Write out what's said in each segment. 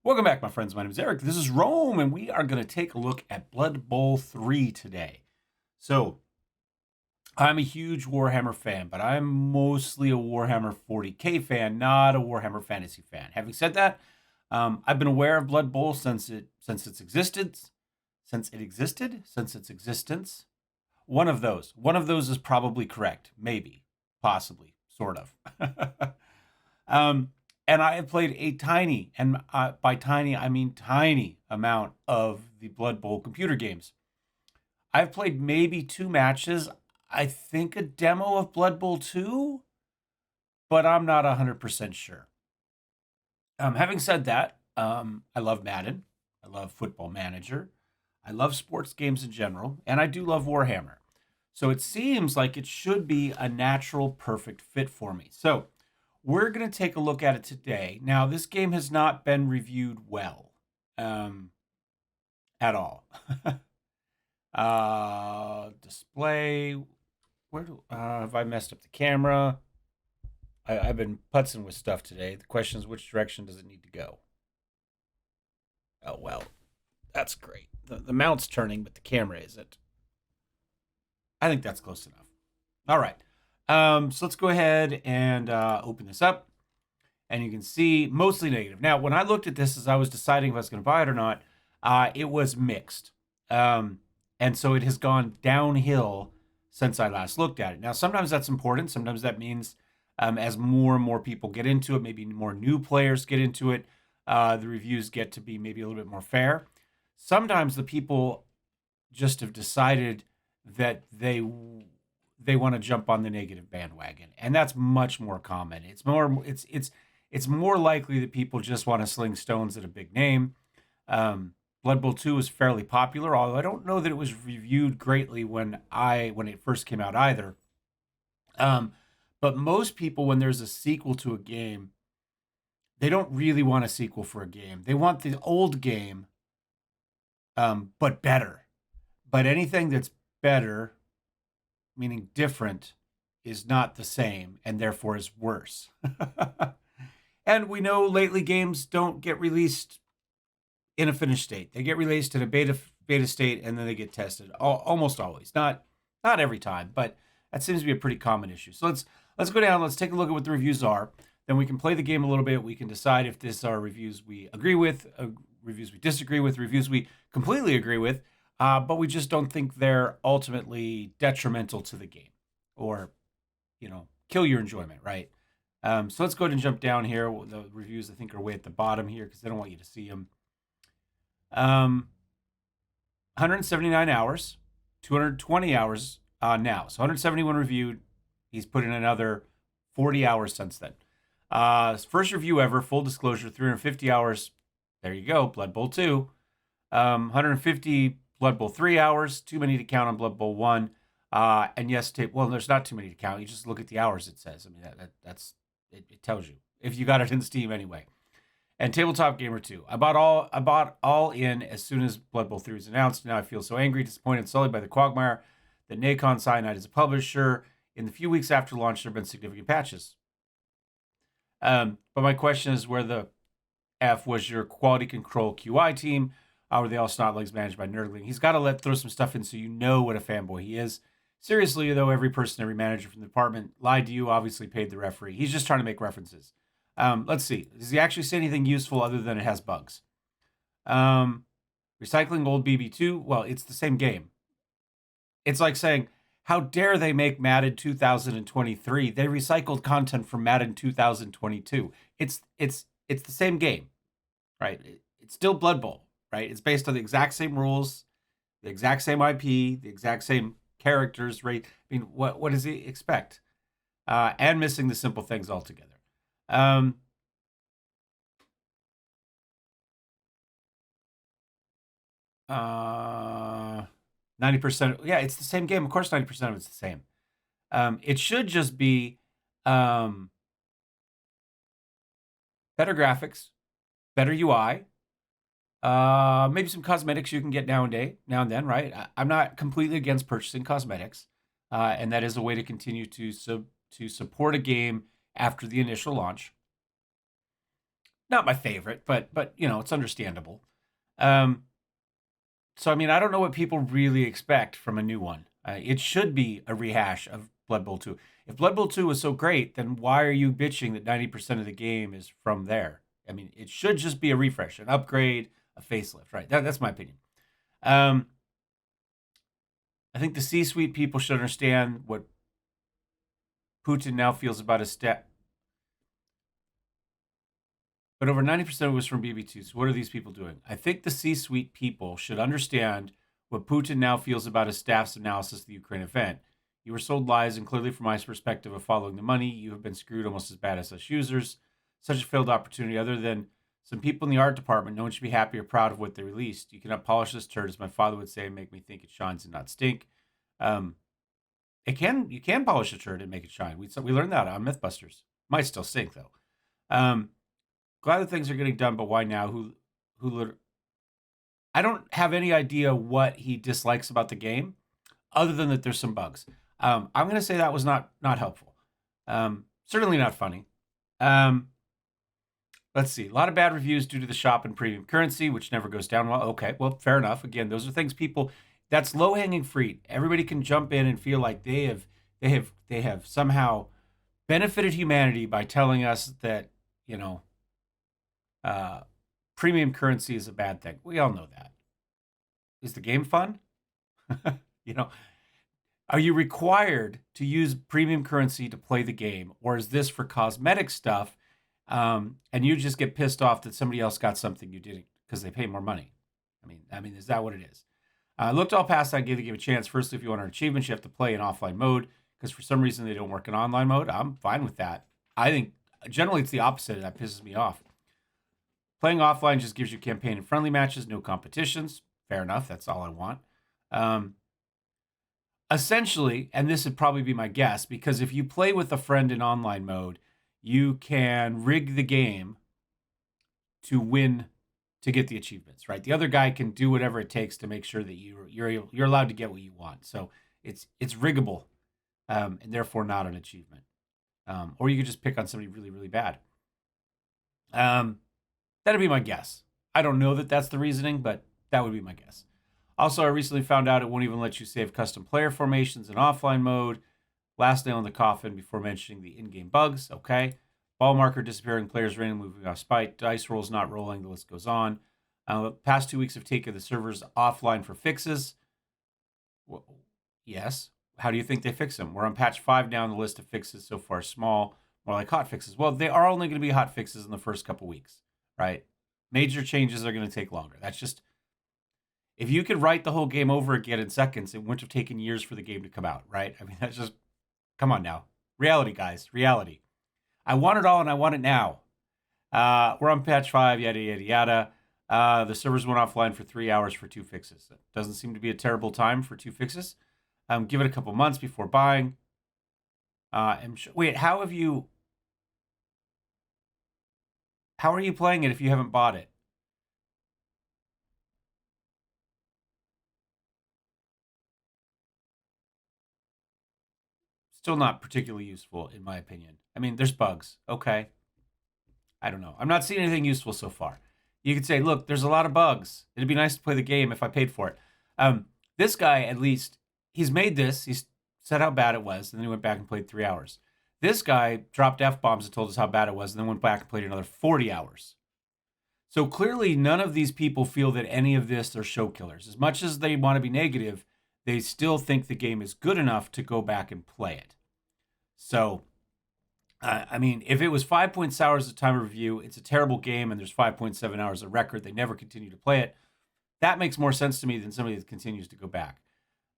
Welcome back, my friends. My name is Eric. This is Rome, and we are going to take a look at Blood Bowl 3 today. So, I'm a huge Warhammer fan, but I'm mostly a Warhammer 40k fan, not a Warhammer Fantasy fan. Having said that, I've been aware of Blood Bowl since its existence. Since its existence. One of those is probably correct. Maybe, possibly, sort of. And I have played a tiny, and by tiny, I mean tiny amount of the Blood Bowl computer games. I've played maybe 2 matches. I think a demo of Blood Bowl 2, but I'm not 100% sure. Having said that, I love Madden. I love Football Manager. I love sports games in general, and I do love Warhammer. So it seems like it should be a natural, perfect fit for me. So we're going to take a look at it today. Now, this game has not been reviewed well at all. Display. Where have I messed up the camera? I've been putzing with stuff today. The question is, which direction does it need to go? Oh, well, that's great. The mount's turning, but the camera isn't. I think that's close enough. All right. So let's go ahead and open this up. And you can see mostly negative. Now, when I looked at this as I was deciding if I was going to buy it or not, it was mixed. And so it has gone downhill since I last looked at it. Now, sometimes that's important. Sometimes that means as more and more people get into it, maybe more new players get into it, the reviews get to be maybe a little bit more fair. Sometimes the people just have decided that they want to jump on the negative bandwagon, and that's much more common. It's more likely that people just want to sling stones at a big name. Blood Bowl 2 is fairly popular, although I don't know that it was reviewed greatly when it first came out either. But most people, when there's a sequel to a game, they don't really want a sequel for a game. They want the old game, but better. But anything that's better, meaning different, is not the same and therefore is worse. And we know lately games don't get released in a finished state. They get released in a beta state and then they get tested. Almost always. Not every time, but that seems to be a pretty common issue. So let's go down. Let's take a look at what the reviews are. Then we can play the game a little bit. We can decide if these are reviews we agree with, reviews we disagree with, reviews we completely agree with, but we just don't think they're ultimately detrimental to the game or, kill your enjoyment, right? So let's go ahead and jump down here. The reviews, I think, are way at the bottom here because they don't want you to see them. 179 hours, 220 hours now. So 171 reviewed. He's put in another 40 hours since then. First review ever, full disclosure, 350 hours. There you go, Blood Bowl 2. 150 Blood Bowl 3 hours, too many to count on Blood Bowl 1. And yes, there's not too many to count. You just look at the hours it says. I mean, it tells you if you got it in Steam anyway. And Tabletop Gamer 2. I bought all in as soon as Blood Bowl 3 was announced. Now I feel so angry, disappointed, sullied by the quagmire that Nacon Cyanide is a publisher. In the few weeks after launch, there have been significant patches. But my question is, where the F was your quality control QI team? Were they all snotlegs managed by Nerdling? He's got to throw some stuff in so you know what a fanboy he is. Seriously, though, every person, every manager from the department lied to you, obviously paid the referee. He's just trying to make references. Let's see. Does he actually say anything useful other than it has bugs? Recycling old BB2? Well, it's the same game. It's like saying, how dare they make Madden 2023? They recycled content from Madden 2022. It's the same game, right? It's still Blood Bowl, right? It's based on the exact same rules, the exact same IP, the exact same characters, right? I mean, what does he expect? And missing the simple things altogether. 90%. Yeah, it's the same game. Of course, 90% of it's the same. It should just be better graphics, better UI, maybe some cosmetics you can get now and then, right? I'm not completely against purchasing cosmetics, and that is a way to continue to support a game after the initial launch. Not my favorite, but it's understandable. Um, so I mean, I don't know what people really expect from a new one. It should be a rehash of Blood Bowl 2. If Blood Bowl 2 was so great, then why are you bitching that 90% of the game is from there? I mean, it should just be a refresh, an upgrade, a facelift, right? That's my opinion. Um, I think the C-suite people should understand what Putin now feels about his step. But over 90% was from BB2. So what are these people doing? I think the C-suite people should understand what Putin now feels about his staff's analysis of the Ukraine event. You were sold lies, and clearly from my perspective of following the money, you have been screwed almost as bad as us users. Such a failed opportunity. Other than some people in the art department, no one should be happy or proud of what they released. You cannot polish this turd, as my father would say, and make me think it shines and not stink. You can polish a turd and make it shine. We learned that on MythBusters. Might still stink though. Glad that things are getting done, but why now? I don't have any idea what he dislikes about the game, other than that there's some bugs. I'm going to say that was not helpful. Certainly not funny. Let's see. A lot of bad reviews due to the shop and premium currency, which never goes down well. Okay, well, fair enough. Again, those are things that's low hanging fruit. Everybody can jump in and feel like they have somehow benefited humanity by telling us that premium currency is a bad thing. We all know that. Is the game fun? you know, are you required to use premium currency to play the game, or is this for cosmetic stuff? And you just get pissed off that somebody else got something you didn't because they pay more money. I mean, is that what it is? Looked all past that, gave the game a chance. First, if you want an achievement, you have to play in offline mode because for some reason they don't work in online mode. I'm fine with that. I think generally it's the opposite. That pisses me off. Playing offline just gives you campaign and friendly matches, no competitions. Fair enough. That's all I want. Essentially, and this would probably be my guess, because if you play with a friend in online mode, you can rig the game to win to get the achievements, right? The other guy can do whatever it takes to make sure that you're allowed to get what you want. So it's riggable, and therefore not an achievement. Or you could just pick on somebody really, really bad. That'd be my guess. I don't know that that's the reasoning, but that would be my guess. Also, I recently found out it won't even let you save custom player formations in offline mode. Last nail in the coffin before mentioning the in-game bugs. Okay. Ball marker disappearing, players randomly moving off spite, dice rolls not rolling, the list goes on. The past 2 weeks have taken the servers offline for fixes. Well, yes. How do you think they fix them? We're on patch 5 now, and the list of fixes so far small, more like hot fixes. Well, they are only going to be hot fixes in the first couple weeks, right? Major changes are going to take longer. That's just, if you could write the whole game over again in seconds, it wouldn't have taken years for the game to come out, right? I mean, that's just, come on now. Reality, guys. Reality. I want it all, and I want it now. We're on patch 5, yada, yada, yada. The servers went offline for 3 hours for 2 fixes. It doesn't seem to be a terrible time for 2 fixes. Give it a couple months before buying. Wait, how are you playing it if you haven't bought it? Still not particularly useful, in my opinion. I mean, there's bugs. Okay. I don't know. I'm not seeing anything useful so far. You could say, look, there's a lot of bugs. It'd be nice to play the game if I paid for it. This guy, at least, he's made this. He's said how bad it was, and then he went back and played 3 hours. This guy dropped F-bombs and told us how bad it was, and then went back and played another 40 hours. So clearly, none of these people feel that any of this are show killers. As much as they want to be negative, they still think the game is good enough to go back and play it. So, I mean, if it was 5.6 hours at time of review, it's a terrible game, and there's 5.7 hours of record, they never continue to play it. That makes more sense to me than somebody that continues to go back.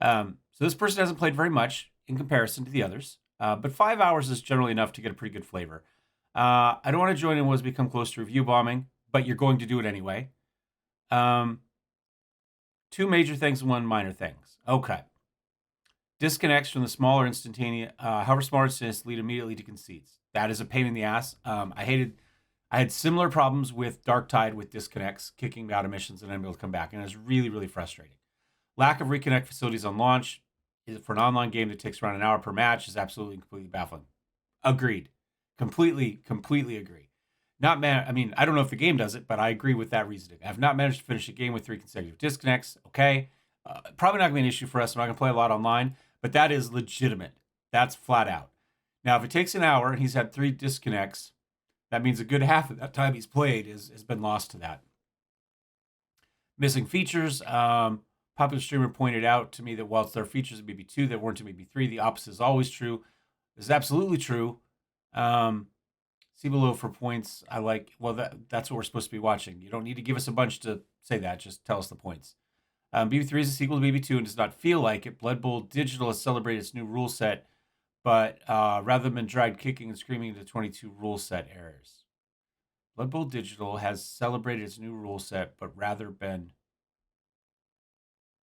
So this person hasn't played very much in comparison to the others, but 5 hours is generally enough to get a pretty good flavor. I don't want to join in what has become close to review bombing, but you're going to do it anyway. 2 major things and 1 minor things. Okay. Disconnects from the smaller instantaneous, however smaller instantaneous lead immediately to concedes. That is a pain in the ass. I had similar problems with Dark Tide with disconnects, kicking me out of missions and unable to come back, and it was really, really frustrating. Lack of reconnect facilities on launch for an online game that takes around an hour per match is absolutely and completely baffling. Agreed. Completely agree. Not man. I mean, I don't know if the game does it, but I agree with that reasoning. I've not managed to finish a game with 3 consecutive disconnects. Okay, probably not gonna be an issue for us. I'm not gonna play a lot online, but that is legitimate. That's flat out. Now, if it takes an hour and he's had 3 disconnects, that means a good half of that time he's played has been lost to that. Missing features. Popular streamer pointed out to me that whilst there are features in BB2 that weren't in BB3, the opposite is always true. This is absolutely true. See below for points. I like, well, that's what we're supposed to be watching. You don't need to give us a bunch to say that. Just tell us the points. BB3 is a sequel to BB2 and does not feel like it. Blood Bowl Digital has celebrated its new rule set, but rather than dragged kicking and screaming into 22 rule set errors. Blood Bowl Digital has celebrated its new rule set, but rather been...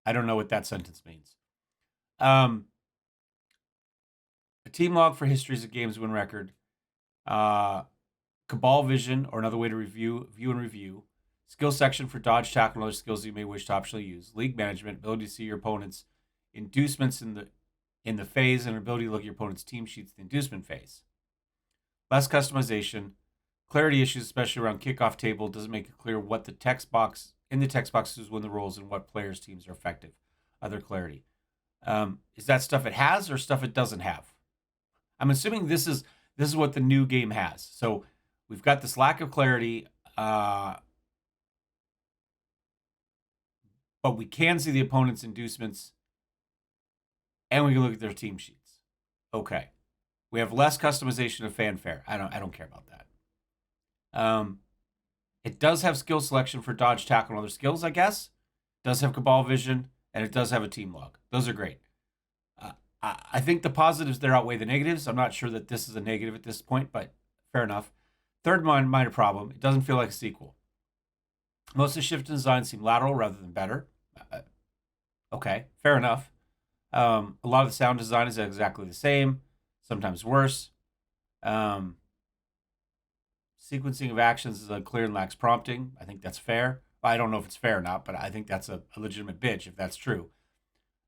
I don't know what that sentence means. A team log for histories of games win record. Cabal Vision, or another way to view and review. Skill section for dodge, tackle, and other skills you may wish to optionally use. League management, ability to see your opponent's inducements in the phase, and ability to look at your opponent's team sheets in the inducement phase. Less customization. Clarity issues, especially around kickoff table, doesn't make it clear what the text box is when the roles and what players' teams are effective. Other clarity. Is that stuff it has or stuff it doesn't have? I'm assuming this is what the new game has. So we've got this lack of clarity, but we can see the opponent's inducements, and we can look at their team sheets. Okay, we have less customization of fanfare. I don't care about that. It does have skill selection for dodge, tackle, and other skills, I guess. It does have Cabal Vision, and it does have a team log. Those are great. I think the positives there outweigh the negatives. I'm not sure that this is a negative at this point, but fair enough. Third minor problem, it doesn't feel like a sequel. Most of the shift in design seem lateral rather than better. Okay, fair enough. A lot of the sound design is exactly the same, sometimes worse. Sequencing of actions is unclear and lacks prompting. I think that's fair. I don't know if it's fair or not, but I think that's a legitimate bitch if that's true.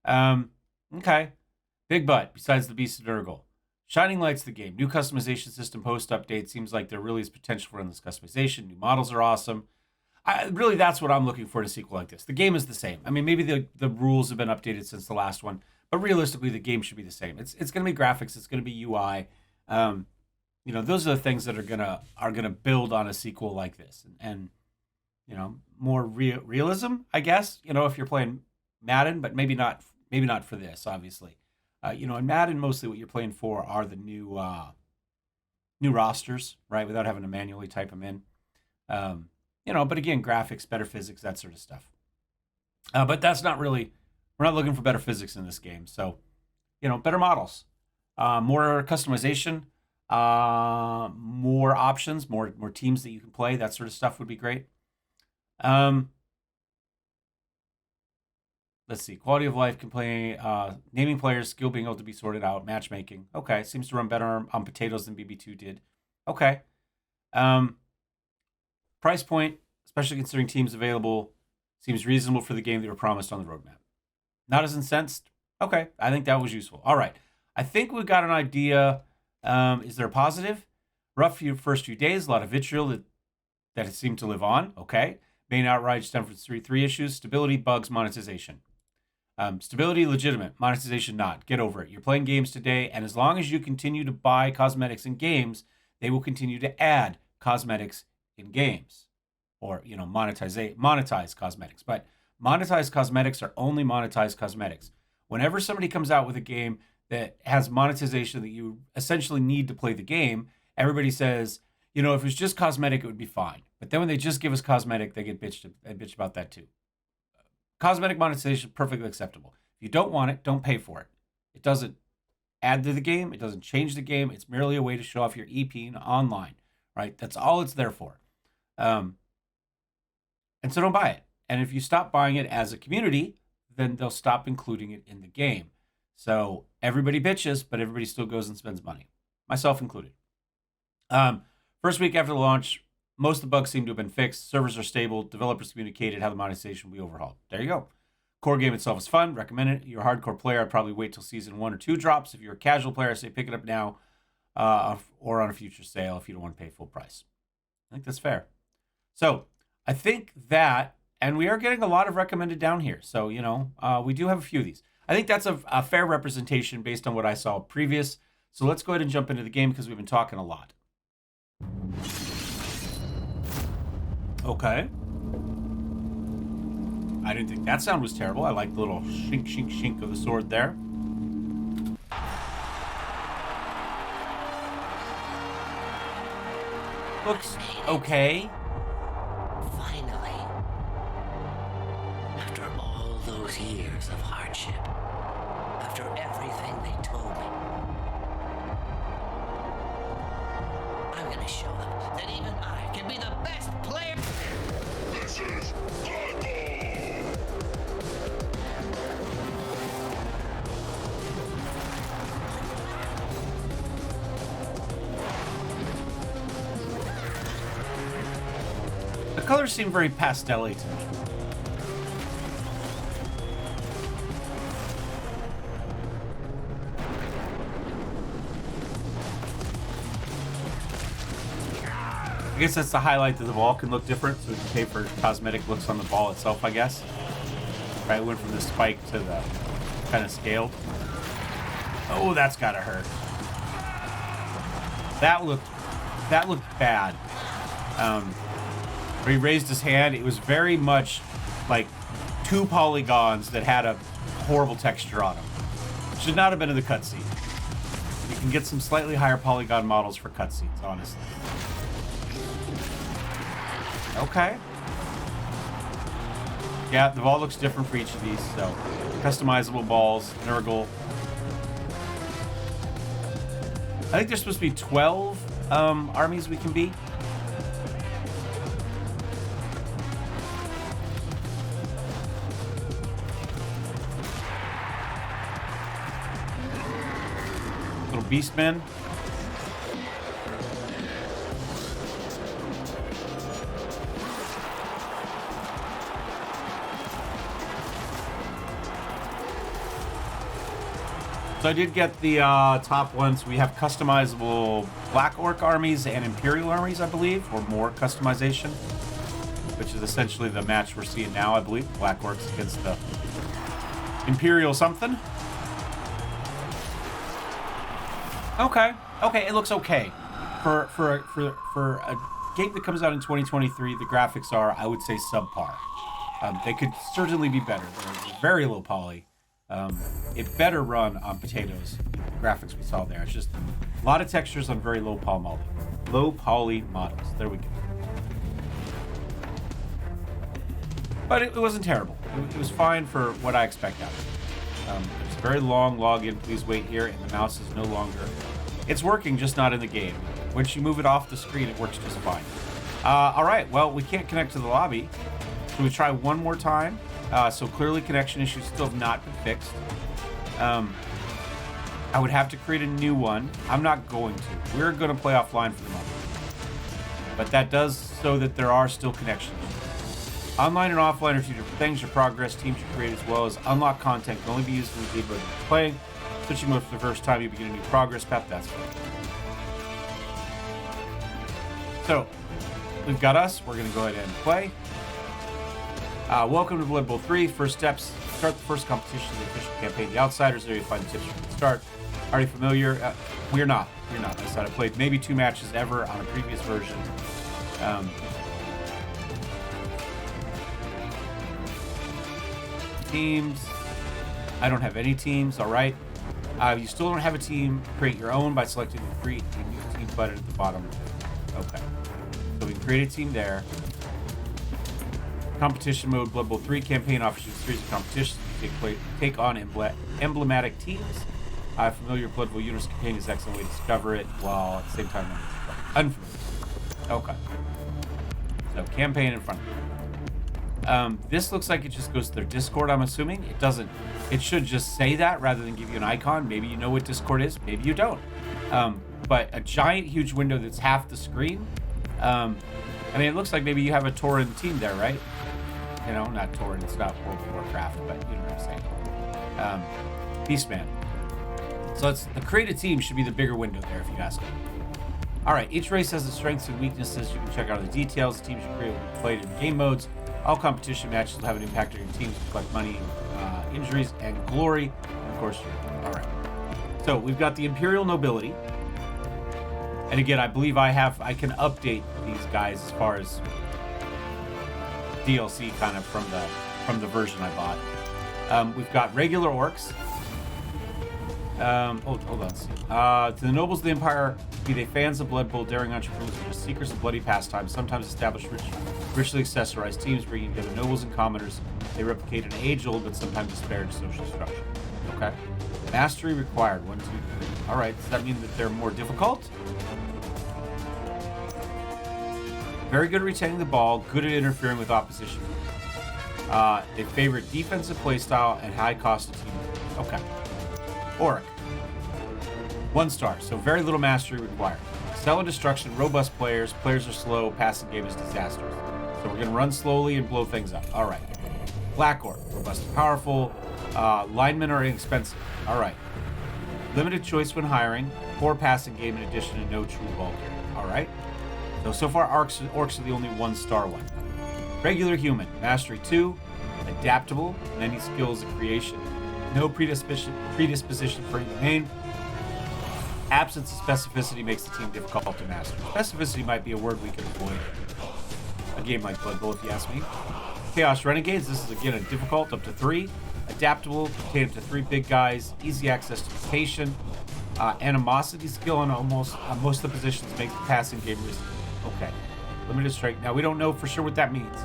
Okay. Big butt, besides the Beast of Nurgle. Shining lights the game. New customization system post-update. Seems like there really is potential for endless customization. New models are awesome. Really, that's what I'm looking for in a sequel like this. The game is the same. I mean, maybe the rules have been updated since the last one, but realistically, the game should be the same. It's going to be graphics. It's going to be UI. Those are the things that are gonna build on a sequel like this, and more realism, I guess. If you're playing Madden, but maybe not for this, obviously. In Madden, mostly what you're playing for are the new rosters, right? Without having to manually type them in. But again, graphics, better physics, that sort of stuff. But that's not really. We're not looking for better physics in this game. So, better models, more customization. More options, more teams that you can play, that sort of stuff would be great. Let's see. Quality of life can play, naming players, skill being able to be sorted out, matchmaking. Okay, seems to run better on potatoes than BB2 did. Okay. Price point, especially considering teams available, seems reasonable for the game they were promised on the roadmap. Not as incensed. Okay, I think that was useful. All right. I think we've got an idea. Is there a positive? Rough first few days, a lot of vitriol that has seemed to live on. Okay. Main outrage stem from 3 issues: stability, bugs, monetization. Stability, legitimate. Monetization, not. Get over it. You're playing games today, and as long as you continue to buy cosmetics in games, they will continue to add cosmetics in games. Or, monetize cosmetics. But monetized cosmetics are only monetized cosmetics. Whenever somebody comes out with a game that has monetization that you essentially need to play the game, everybody says, if it was just cosmetic, it would be fine. But then when they just give us cosmetic, they get bitch about that too. Cosmetic monetization, perfectly acceptable. If you don't want it, don't pay for it. It doesn't add to the game. It doesn't change the game. It's merely a way to show off your EP online, right? That's all it's there for. And so don't buy it. And if you stop buying it as a community, then they'll stop including it in the game. So everybody bitches, but everybody still goes and spends money, myself included. First week after the launch, most of the bugs seem to have been fixed. Servers are stable. Developers communicated how the monetization will be overhauled. There you go. Core game itself is fun. Recommend it. If you're a hardcore player, I'd probably wait till season 1 or 2 drops. If you're a casual player, I say pick it up now or on a future sale if you don't want to pay full price. I think that's fair. So I think that, and we are getting a lot of recommended down here. So, we do have a few of these. I think that's a fair representation based on what I saw previous. So let's go ahead and jump into the game because we've been talking a lot. Okay. I didn't think that sound was terrible. I like the little shink, shink, shink of the sword there. Looks okay. Finally. After all those years of hardship. After everything they told me. I'm gonna show them that even I can be the best player. This is football! The colors seem very pastel-y to me. I guess that's the highlight, that the ball can look different, so we can pay for cosmetic looks on the ball itself, I guess. Right, went from the spike to the kind of scaled. Oh, that's gotta hurt. That looked bad. Where he raised his hand, it was very much like 2 polygons that had a horrible texture on them. Should not have been in the cutscene. You can get some slightly higher polygon models for cutscenes, honestly. Okay. Yeah, the ball looks different for each of these, so customizable balls, Nurgle. I think there's supposed to be 12 armies we can be. Little beastmen. So I did get the top ones. We have customizable Black Orc armies and Imperial armies, I believe, or more customization, which is essentially the match we're seeing now, I believe. Black Orcs against the Imperial something. Okay, it looks okay for a game that comes out in 2023. The graphics are, I would say, subpar. They could certainly be better. They're very low poly. It better run on potatoes. The graphics we saw there. It's just a lot of textures on very low poly models. There we go. But it wasn't terrible. It was fine for what I expect out of it. It's a very long login. Please wait here, and the mouse is no longer. It's working, just not in the game. Once you move it off the screen, it works just fine. All right. Well, we can't connect to the lobby. So we try one more time. So clearly connection issues still have not been fixed. I would have to create a new one. I'm not going to. We're going to play offline for the moment. But that does so that there are still connections. Online and offline are two different things. Your progress teams you create as well as unlock content can only be used in the game mode you're playing. Switching mode for the first time, you begin a new progress path. That's fine. So, we've got us. We're going to go ahead and play. Welcome to Blood Bowl 3. First steps. Start the first competition in the official campaign. The Outsiders. There you find the tips from the start. Already familiar? We're not. I said I played maybe 2 matches ever on a previous version. Teams. I don't have any teams. All right. You still don't have a team. Create your own by selecting the create a new team button at the bottom. Okay. So we can create a team there. Competition mode, Blood Bowl 3 campaign offers you a series of competitions to take on emblematic teams. Familiar Blood Bowl Universe campaign is an excellent way to discover it, while at the same time unfamiliar. Okay. So campaign in front of you. This looks like it just goes to their Discord, I'm assuming. It doesn't. It should just say that rather than give you an icon. Maybe you know what Discord is, maybe you don't. But a giant, huge window that's half the screen. I mean, it looks like maybe you have a Tauren team there, right? You know, not Tauren, it's not World of Warcraft, but you know what I'm saying. Beastman. So the created team should be the bigger window there, if you ask me. All right, each race has its strengths and weaknesses. You can check out the details. The teams you create will be played in game modes. All competition matches will have an impact on your teams, collect money, injuries, and glory. And of course, all right. So we've got the Imperial Nobility. And again, I believe I can update these guys as far as DLC kind of from the version I bought. We've got regular orcs. Hold on. To the nobles of the Empire, be they fans of Blood Bowl, daring entrepreneurs, or just seekers of bloody pastimes, sometimes establish richly accessorized teams, bringing together nobles and commoners. They replicate an age-old but sometimes disparaged social structure. Okay. Mastery required. 1, 2, 3. All right. Does that mean that they're more difficult? Very good at retaining the ball. Good at interfering with opposition. They favor defensive playstyle and high cost of team. Okay. Orc. 1 star. So very little mastery required. Excel in destruction. Robust players. Players are slow. Passing game is disastrous. So we're going to run slowly and blow things up. All right. Black Orc. Robust and powerful. Linemen are inexpensive. All right. Limited choice when hiring. Poor passing game in addition to no true ball carrier. All right. So far, orcs are the only 1-star one. Regular human. Mastery 2. Adaptable. Many skills of creation. No predisposition for either main. Absence of specificity makes the team difficult to master. Specificity might be a word we can avoid a game like Blood Bowl, if you ask me. Chaos Renegades. This is again a difficult up to 3. Adaptable. Contain up to 3 big guys. Easy access to mutation. Animosity skill on most of the positions make the passing game risky. Okay. Limited strike. Now we don't know for sure what that means.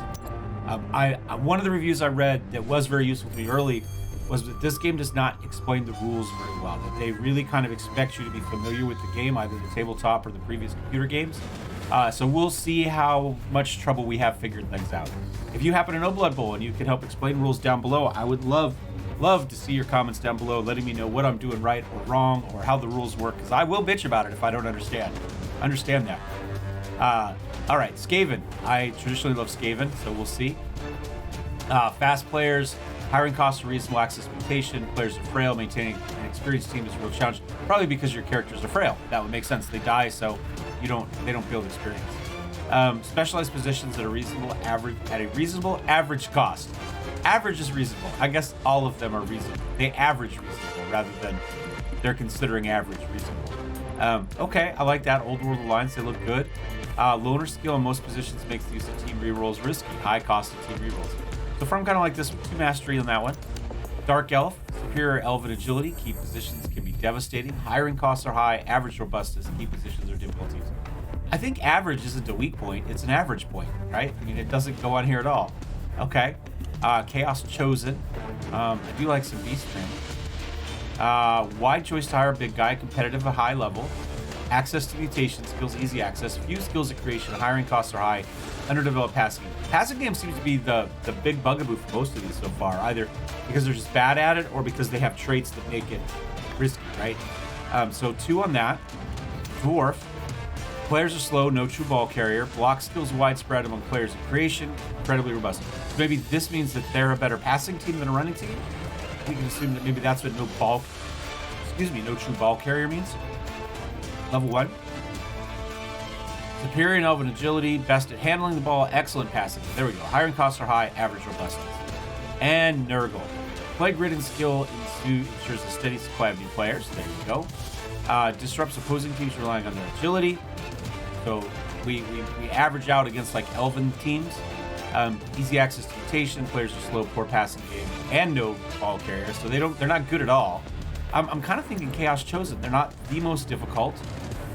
One of the reviews I read that was very useful to me early was that this game does not explain the rules very well. That they really kind of expect you to be familiar with the game, either the tabletop or the previous computer games. So we'll see how much trouble we have figuring things out. If you happen to know Blood Bowl and you can help explain rules down below, I would love to see your comments down below, letting me know what I'm doing right or wrong or how the rules work, because I will bitch about it if I don't understand that. All right, Skaven. I traditionally love Skaven, so we'll see. Fast players. Hiring costs are reasonable. Access mutation. Players are frail. Maintaining an experienced team is a real challenge. Probably because your characters are frail. That would make sense. They die, so they don't build experience. Specialized positions at a reasonable average cost. Average is reasonable. I guess all of them are reasonable. They average reasonable rather than they're considering average reasonable. Okay, I like that. Old World Alliance, they look good. Loner skill in most positions makes the use of team rerolls risky. High cost of team rerolls. So far, I'm kind of like this with 2 mastery on that one. Dark Elf, superior elven agility. Key positions can be devastating. Hiring costs are high. Average robustness. Key positions are difficulties. I think average isn't a weak point. It's an average point, right? I mean, it doesn't go on here at all. Okay. Chaos Chosen. I do like some beast training. Wide choice to hire a big guy. Competitive at high level. Access to mutation skills, easy access. Few skills of creation. Hiring costs are high. Underdeveloped passing game. Passing game seems to be the big bugaboo for most of these so far, either because they're just bad at it or because they have traits that make it risky, right? So 2 on that. Dwarf. Players are slow, no true ball carrier. Block skills widespread among players in creation. Incredibly robust. So maybe this means that they're a better passing team than a running team. We can assume that maybe that's what no true ball carrier means. Level 1. Superior in elven agility, best at handling the ball, excellent passing. There we go. Hiring costs are high, average robustness. And Nurgle. Plague-ridden skill ensures a steady supply of new players. There you go. Disrupts opposing teams relying on their agility. So we average out against like elven teams. Easy access to mutation. Players are slow, poor passing game, and no ball carriers. So they're not good at all. I'm kind of thinking Chaos Chosen. They're not the most difficult.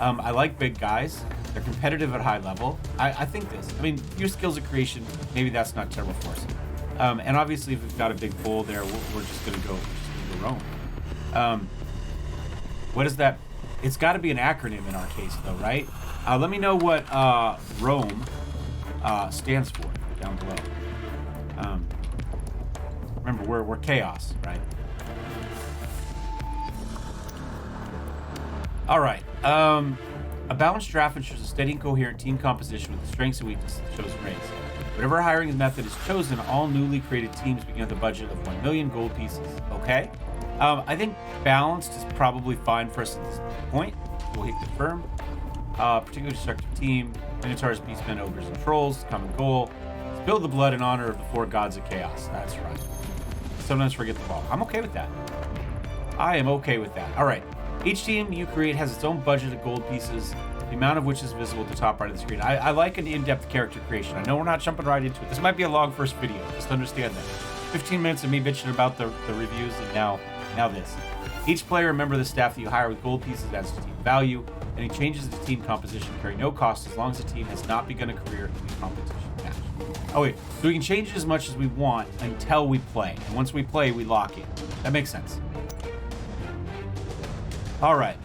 I like big guys. They're competitive at high level. I think this. I mean, your skills of creation, maybe that's not terrible for us. And obviously, if we've got a big bull there, we're just going to go roam. What is that? It's got to be an acronym in our case, though, right? Let me know what Rome stands for down below. Remember, we're chaos, right? All right. A balanced draft ensures a steady and coherent team composition with the strengths and weaknesses of the chosen race. Whatever hiring method is chosen, all newly created teams begin with a budget of 1 million gold pieces. Okay? I think balanced is probably fine for us at this point. We'll hit confirm. Particularly destructive team. Minotaurs, Beastmen, Ogres, and Trolls. Common goal. Spill the blood in honor of the 4 gods of chaos. That's right. Sometimes forget the ball. I'm okay with that. I am okay with that. All right. Each team you create has its own budget of gold pieces, the amount of which is visible at the top right of the screen. I like an in-depth character creation. I know we're not jumping right into it. This might be a long first video. Just understand that. 15 minutes of me bitching about the reviews, and now this. Each player, a member of the staff that you hire with gold pieces adds to team value. Any changes to team composition carry no cost as long as the team has not begun a career in the competition match. Oh wait, so we can change it as much as we want until we play. And once we play, we lock in. That makes sense. All right.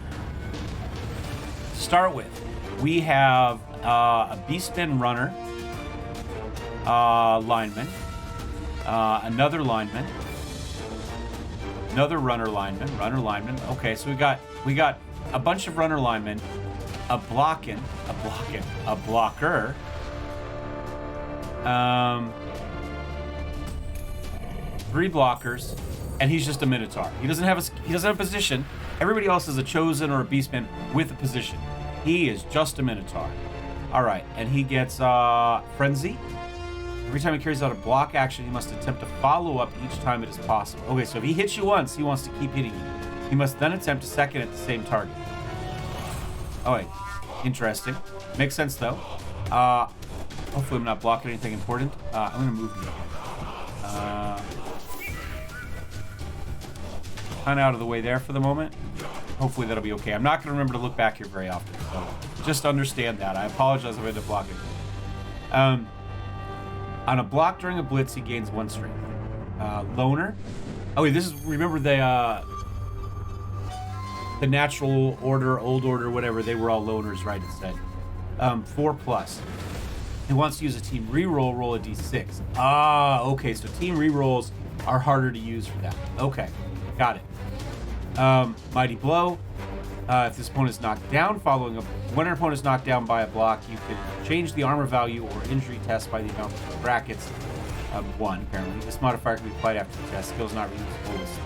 To start with, we have a Beastman runner, lineman, another lineman, another runner lineman. Okay, so we got a bunch of runner linemen, a blocker, 3 blockers, and he's just a Minotaur. He doesn't have a position. Everybody else is a chosen or a beastman with a position. He is just a Minotaur. All right, and he gets frenzy. Every time he carries out a block action, he must attempt to follow up each time it is possible. Okay, so if he hits you once, he wants to keep hitting you. He must then attempt a second at the same target. Oh wait, interesting. Makes sense though. Hopefully I'm not blocking anything important. I'm gonna move you. Kind of out of the way there for the moment. Hopefully that'll be okay. I'm not gonna remember to look back here very often, so just understand that. I apologize if I end up blocking. On a block during a blitz, he gains 1 strength. Loner. Oh wait, this is, remember the natural order, old order, whatever, they were all loners, right, instead. 4+. He wants to use a team reroll, roll a d6. Okay, so team rerolls are harder to use for that. Okay, got it. Mighty Blow. If this opponent is knocked down when an opponent is knocked down by a block, you can change the armor value or injury test by the amount of brackets. 1, apparently. This modifier can be applied after the test. Skill's not usable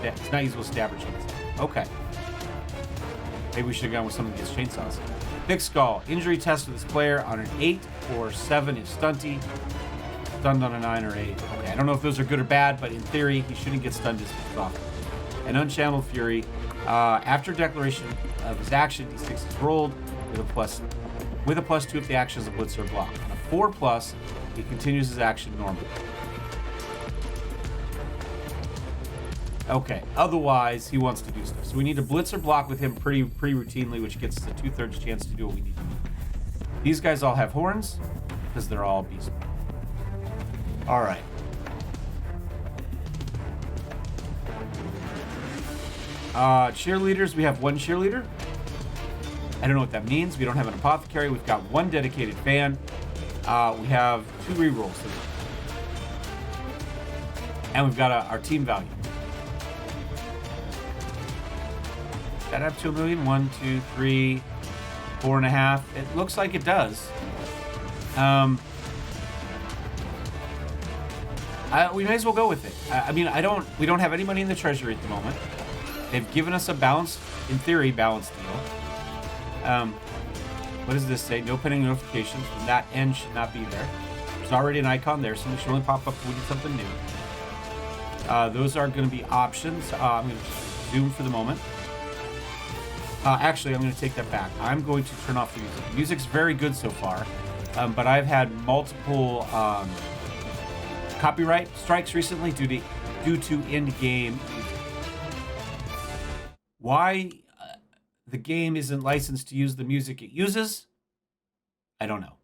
it's not usable with stab or chainsaw. Okay. Maybe we should have gone with something that gets chainsaws. Thick Skull. Injury test with this player on an 8 or 7 is stunty. Stunned on a 9 or 8. Okay, I don't know if those are good or bad, but in theory, he shouldn't get stunned as often. An Unchanneled Fury. After declaration of his action, d6 is rolled with a +2 if the action is a blitz or block. On a 4+, he continues his action normally. Okay, otherwise he wants to do stuff. So we need to blitz or block with him pretty routinely, which gets us a 2/3 chance to do what we need to do. These guys all have horns because they're all beastmen. All right. Cheerleaders, we have 1 cheerleader. I don't know what that means. We don't have an apothecary. We've got 1 dedicated fan. We have 2 rerolls. And we've got our team value. Does that have 2 million? 1, 2, 3, 4.5. It looks like it does. We may as well go with it. We don't have any money in the treasury at the moment. They've given us a balanced, in theory, balanced deal. What does this say? No pending notifications. That end should not be there. There's already an icon there, so it should only pop up if we need something new. Those are going to be options. I'm going to just zoom for the moment. Actually, I'm going to take that back. I'm going to turn off the music. The music's very good so far, but I've had multiple copyright strikes recently due to in-game music. Why the game isn't licensed to use the music it uses, I don't know.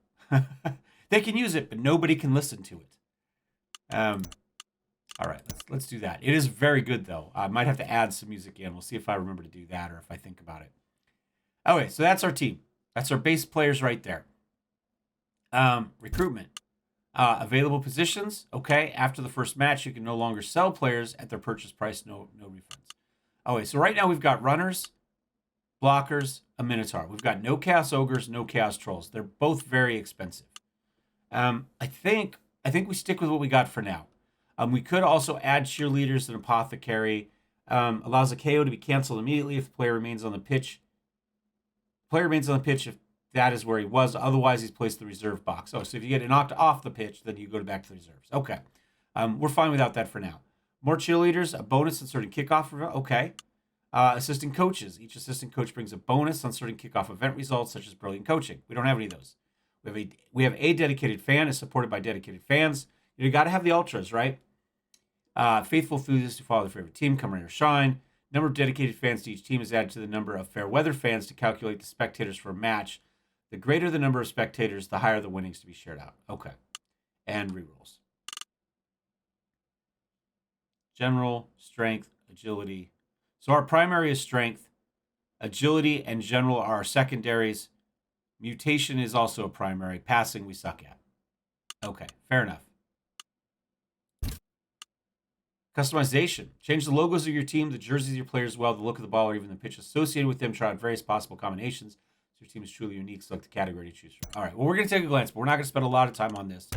They can use it, but nobody can listen to it. All right, let's do that. It is very good, though. I might have to add some music in. We'll see if I remember to do that or if I think about it. Okay, so that's our team. That's our base players right there. Recruitment. Available positions. Okay, after the first match, you can no longer sell players at their purchase price. No refunds. Okay, so right now we've got runners, blockers, a Minotaur. We've got no Chaos Ogres, no Chaos Trolls. They're both very expensive. I think we stick with what we got for now. We could also add cheerleaders and apothecary. Allows a KO to be canceled immediately if the player remains on the pitch. Player remains on the pitch if that is where he was. Otherwise, he's placed the reserve box. Oh, so if you get knocked off the pitch, then you go back to the reserves. Okay. We're fine without that for now. More cheerleaders, a bonus on certain kickoff. Okay. Assistant coaches. Each assistant coach brings a bonus on certain kickoff event results, such as brilliant coaching. We don't have any of those. We have a dedicated fan is supported by dedicated fans. You got to have the ultras, right? Faithful enthusiasts who follow their favorite team, come rain or shine. Number of dedicated fans to each team is added to the number of fair weather fans to calculate the spectators for a match. The greater the number of spectators, the higher the winnings to be shared out. Okay. And rerolls. General, strength, agility. So our primary is strength. Agility and general are our secondaries. Mutation is also a primary. Passing we suck at. Okay, fair enough. Customization. Change the logos of your team, the jerseys of your players as well, the look of the ball, or even the pitch associated with them. Try out various possible combinations. So your team is truly unique. Select the category to choose from. All right, well, we're going to take a glance, but we're not going to spend a lot of time on this.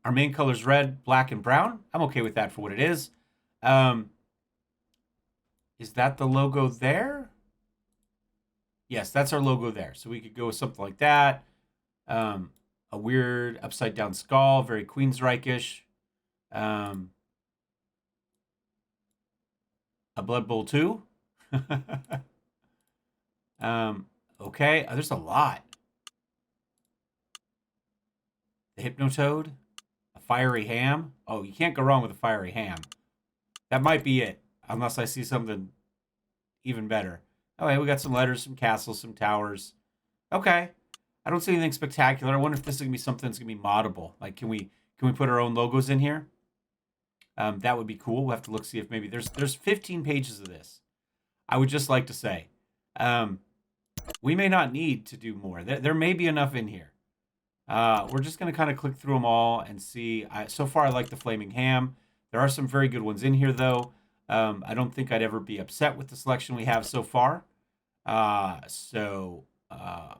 Our main color is red, black, and brown. I'm okay with that for what it is. Is that the logo there? Yes, that's our logo there. So we could go with something like that. A weird upside down skull, very Queensryche-ish. A Blood Bowl 2. Okay, there's a lot. The Hypnotoad. A fiery ham. Oh, you can't go wrong with a fiery ham. That might be it, unless I see something even better. Okay, we got some letters, some castles, some towers. Okay. I don't see anything spectacular. I wonder if this is going to be something that's going to be moddable. Like, can we put our own logos in here? That would be cool. We'll have to look, see if maybe there's 15 pages of this. I would just like to say, we may not need to do more. There may be enough in here. We're just going to kind of click through them all and see. So far, I like the Flaming Ham. There are some very good ones in here, though. I don't think I'd ever be upset with the selection we have so far. Yeah, I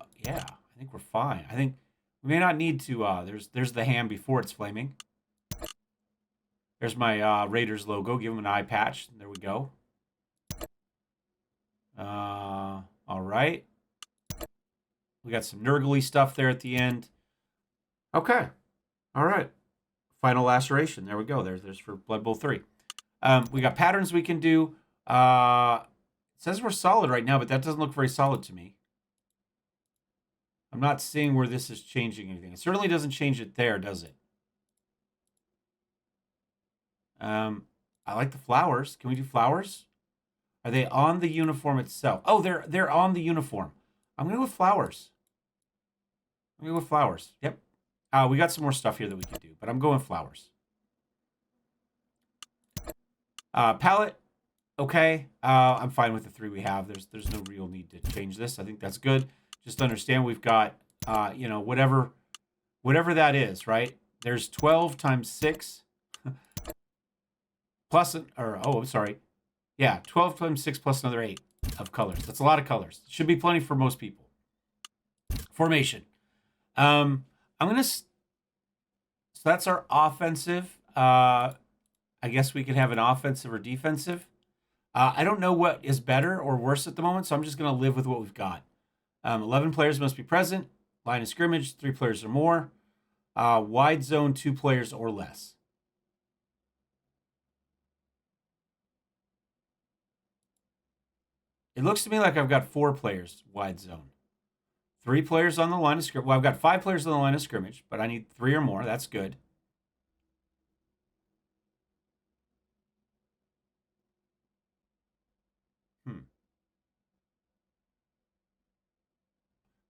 think we're fine. I think we may not need to. There's the ham before it's flaming. There's my Raiders logo. Give them an eye patch. There we go. All right. We got some Nurgly stuff there at the end. Okay. All right. Final laceration. There we go. There's for Blood Bowl 3. We got patterns we can do. It says we're solid right now, but that doesn't look very solid to me. I'm not seeing where this is changing anything. It certainly doesn't change it there, does it? I like the flowers. Can we do flowers? Are they on the uniform itself? Oh, they're on the uniform. I'm going to go with flowers. Yep. We got some more stuff here that we can do, but I'm going flowers. Palette. Okay. I'm fine with the 3 we have. There's no real need to change this. I think that's good. Just understand we've got, whatever that is, right? There's 12 times 6 plus, 12 times 6 plus another 8 of colors. That's a lot of colors. Should be plenty for most people. Formation. So that's our offensive. I guess we could have an offensive or defensive. I don't know what is better or worse at the moment, so I'm just going to live with what we've got. 11 players must be present. Line of scrimmage, 3 players or more. Wide zone, 2 players or less. It looks to me like I've got 4 players wide zone. 3 players on the line of scrimmage. Well, I've got 5 players on the line of scrimmage, but I need 3 or more. That's good.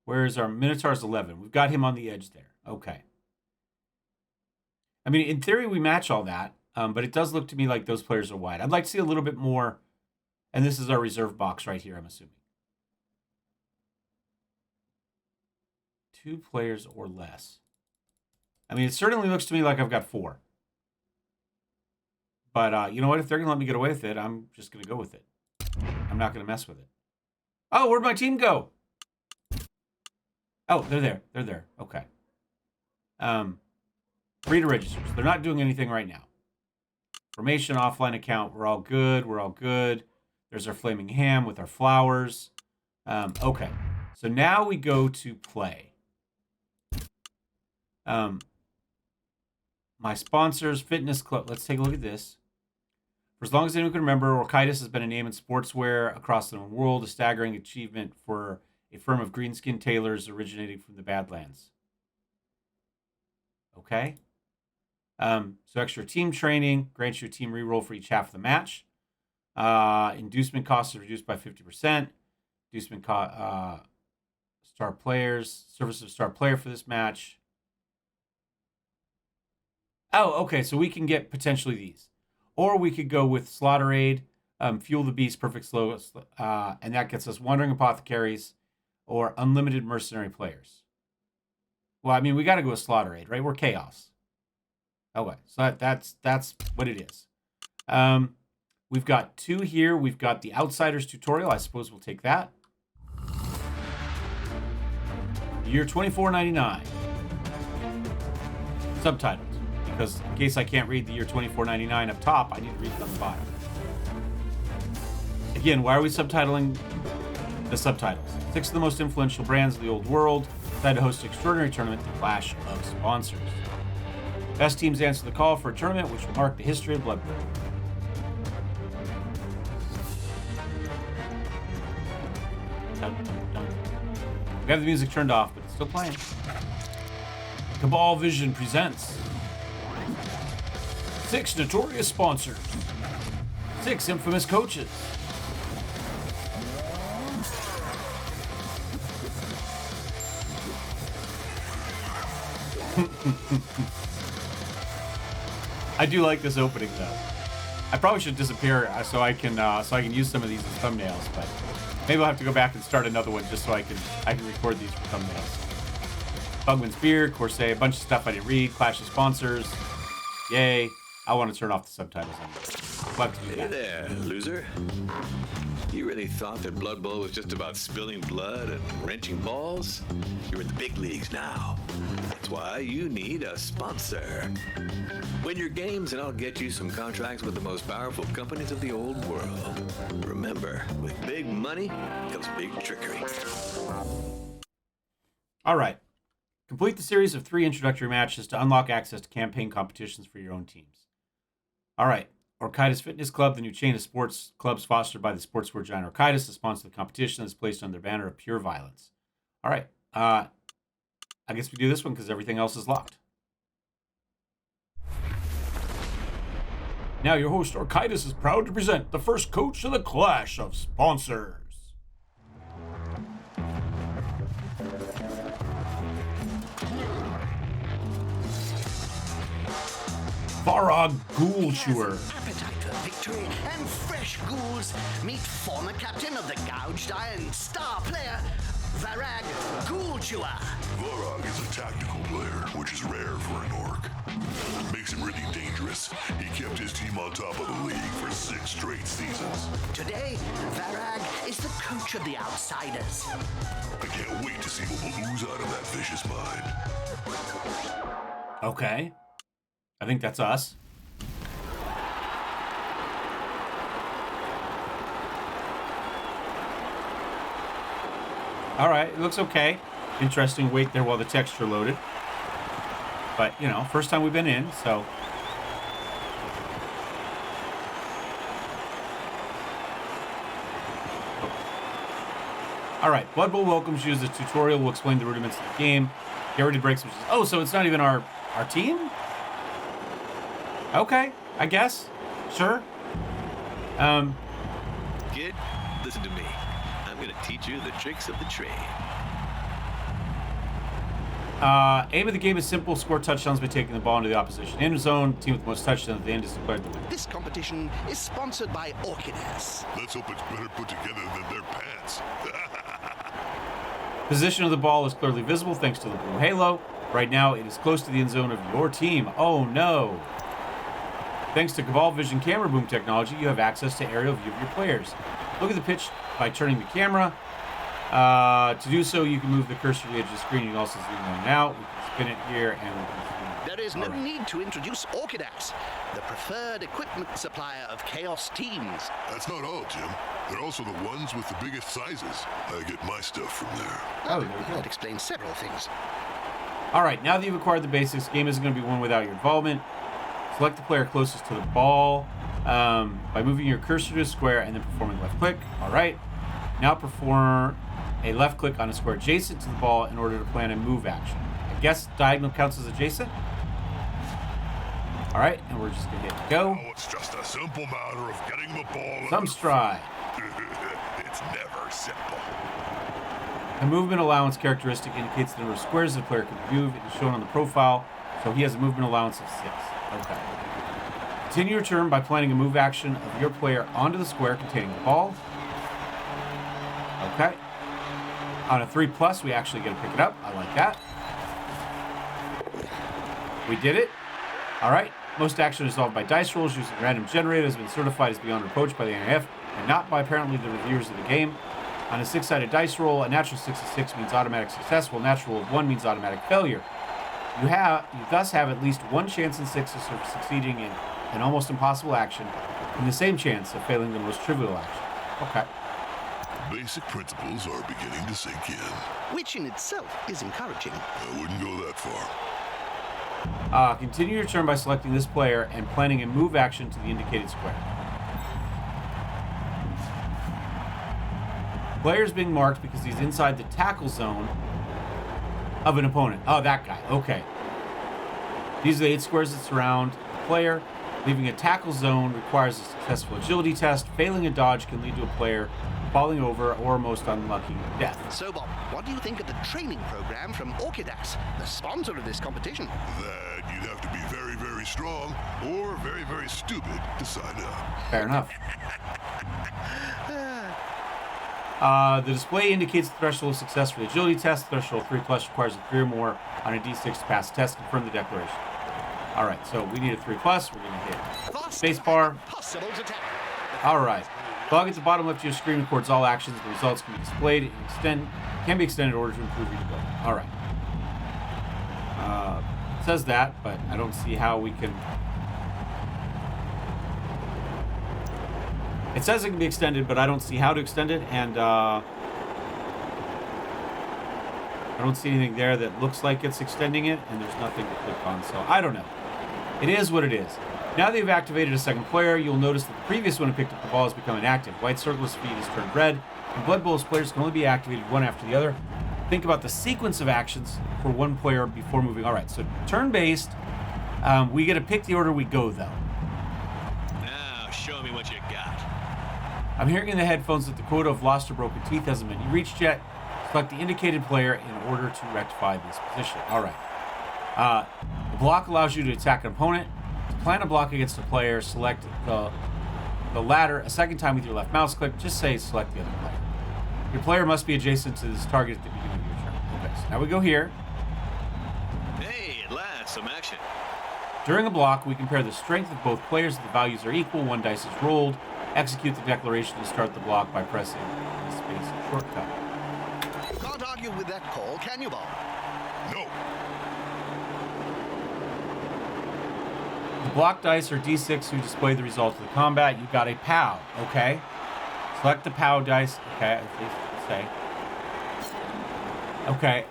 Where's our Minotaur's 11? We've got him on the edge there. Okay. I mean, in theory, we match all that, but it does look to me like those players are wide. I'd like to see a little bit more, and this is our reserve box right here, I'm assuming. 2 players or less. I mean, it certainly looks to me like I've got 4. But you know what? If they're going to let me get away with it, I'm just going to go with it. I'm not going to mess with it. Oh, where'd my team go? Oh, they're there. They're there. Okay. Reader registers. They're not doing anything right now. Formation, offline account. We're all good. There's our flaming ham with our flowers. Okay, so now we go to play. My sponsors, Fitness Club. Let's take a look at this. For as long as anyone can remember, Orchitis has been a name in sportswear across the known world, a staggering achievement for a firm of green-skinned tailors originating from the Badlands. Okay. So extra team training grants you a team reroll for each half of the match. Inducement costs are reduced by 50%. Inducement star players, service of star player for this match. Oh, okay. So we can get potentially these. Or we could go with Slaughter Aid, Fuel the Beast, Perfect Slow, and that gets us Wandering Apothecaries or Unlimited Mercenary Players. Well, I mean, we got to go with Slaughter Aid, right? We're Chaos. Okay, so that's what it is. We've got 2 here. We've got the Outsiders tutorial. I suppose we'll take that. Year 2499. Subtitles. Because in case I can't read the year 2499 up top, I need to read it on the bottom. Again, why are we subtitling the subtitles? 6 of the most influential brands of the old world decide to host an extraordinary tournament, the Clash of Sponsors. Best teams answer the call for a tournament which will mark the history of Blood Bowl. We have the music turned off, but it's still playing. Cabal Vision presents 6 notorious sponsors, 6 infamous coaches. I do like this opening though. I probably should disappear so I can use some of these as thumbnails, but maybe I'll have to go back and start another one just so I can record these for thumbnails. Bugman's Beer, Corsair, a bunch of stuff I didn't read, Clash of Sponsors. Yay. I want to turn off the subtitles anyway. Hey there, loser. You really thought that Blood Bowl was just about spilling blood and wrenching balls? You're in the big leagues now. That's why you need a sponsor. Win your games and I'll get you some contracts with the most powerful companies of the old world. Remember, with big money comes big trickery. All right. Complete the series of 3 introductory matches to unlock access to campaign competitions for your own teams. All right. Orchitis Fitness Club, the new chain of sports clubs fostered by the sportswear giant Orchitis, the sponsor of the competition, is placed under the banner of pure violence. All right. I guess we do this one because everything else is locked. Now your host, Orchitis, is proud to present the first coach of the Clash of Sponsors. Varog Ghoul Chewer. Appetite for victory and fresh ghouls. Meet former captain of the Gouged Iron, star player, Varag Ghoul Chewer. Varog is a tactical player, which is rare for an orc. Makes him really dangerous. He kept his team on top of the league for 6 straight seasons. Today, Varag is the coach of the Outsiders. I can't wait to see what will ooze out of that vicious mind. Okay. I think that's us. All right, it looks okay. Interesting wait there while the texture loaded. But, you know, first time we've been in, so. All right, Blood Bowl welcomes you as a tutorial. We'll explain the rudiments of the game. Get ready to break some. Oh, so it's not even our team? Okay, I guess. Sure. Kid, listen to me. I'm going to teach you the tricks of the trade. Aim of the game is simple. Score touchdowns by taking the ball into the opposition end zone. Team with the most touchdowns at the end is declared the winner. This competition is sponsored by Orchitis. Let's hope it's better put together than their pants. Position of the ball is clearly visible thanks to the blue halo. Right now, it is close to the end zone of your team. Oh no. Thanks to Cabal Vision camera boom technology, you have access to aerial view of your players. Look at the pitch by turning the camera. To do so, you can move the cursor to the edge of the screen. You can also zoom in and out. We can spin it here, and we can spin it. There is no need to introduce Orchidas, the preferred equipment supplier of Chaos teams. That's not all, Jim. They're also the ones with the biggest sizes. I get my stuff from there. Oh, there we go. That explains several things. All right, now that you've acquired the basics, game isn't going to be won without your involvement. Select the player closest to the ball by moving your cursor to a square and then performing left click. All right. Now perform a left click on a square adjacent to the ball in order to plan a move action. I guess diagonal counts as adjacent. All right, and we're just going to hit go. Oh, it's just a simple matter of getting the ball. Thumb stride. It's never simple. The movement allowance characteristic indicates the number of squares the player can move. It is shown on the profile, so he has a movement allowance of 6. Okay. Continue your turn by planning a move action of your player onto the square containing the ball. Okay. On a 3+, we actually get to pick it up. I like that. We did it. All right. Most action is solved by dice rolls using random generator has been certified as beyond reproach by the NIF and not by apparently the reviewers of the game. On a 6-sided dice roll, a natural 6 of 6 means automatic success, while natural of 1 means automatic failure. You thus have at least one chance in 6 of succeeding in an almost impossible action, and the same chance of failing the most trivial action. Okay. Basic principles are beginning to sink in. Which in itself is encouraging. I wouldn't go that far. Continue your turn by selecting this player and planning a move action to the indicated square. Player is being marked because he's inside the tackle zone of an opponent. Oh, that guy. Okay. These are the 8 squares that surround the player. Leaving a tackle zone requires a successful agility test. Failing a dodge can lead to a player falling over or, most unlucky, death. So, Bob, what do you think of the training program from Orchidas, the sponsor of this competition? That you'd have to be very, very strong or very, very stupid to sign up. Fair enough. The display indicates the threshold of success for the agility test. Threshold 3+ requires a 3 or more on a D6 to pass the test. Confirm the declaration. All right, so we need a 3+. We're going to hit spacebar. All right. Log at the bottom left of your screen records all actions. The results can be displayed and can be extended in order to improve readability. All right. It says that, but I don't see how we can. It says it can be extended, but I don't see how to extend it, and I don't see anything there that looks like it's extending it, and there's nothing to click on, so I don't know. It is what it is. Now that you've activated a second player, you'll notice that the previous one who picked up the ball has become inactive. White circle's feed is turned red, and Blood Bowl's players can only be activated one after the other. Think about the sequence of actions for one player before moving. All right, so turn-based, we get to pick the order we go, though. Now, show me what you got. I'm hearing in the headphones that the quota of lost or broken teeth hasn't been reached yet. Select the indicated player in order to rectify this position. All right. The block allows you to attack an opponent. To plan a block against a player, select the latter a second time with your left mouse click. Just say select the other player. Your player must be adjacent to this target at the beginning of your turn. Okay, so now we go here. Hey, at last, some action. During a block, we compare the strength of both players. If the values are equal, 1 dice is rolled. Execute the declaration to start the block by pressing the space shortcut. Can't argue with that call, can you, Bob? No. The block dice are D6 who display the results of the combat. You got a POW, okay? Select the POW dice, okay, at least say. Okay,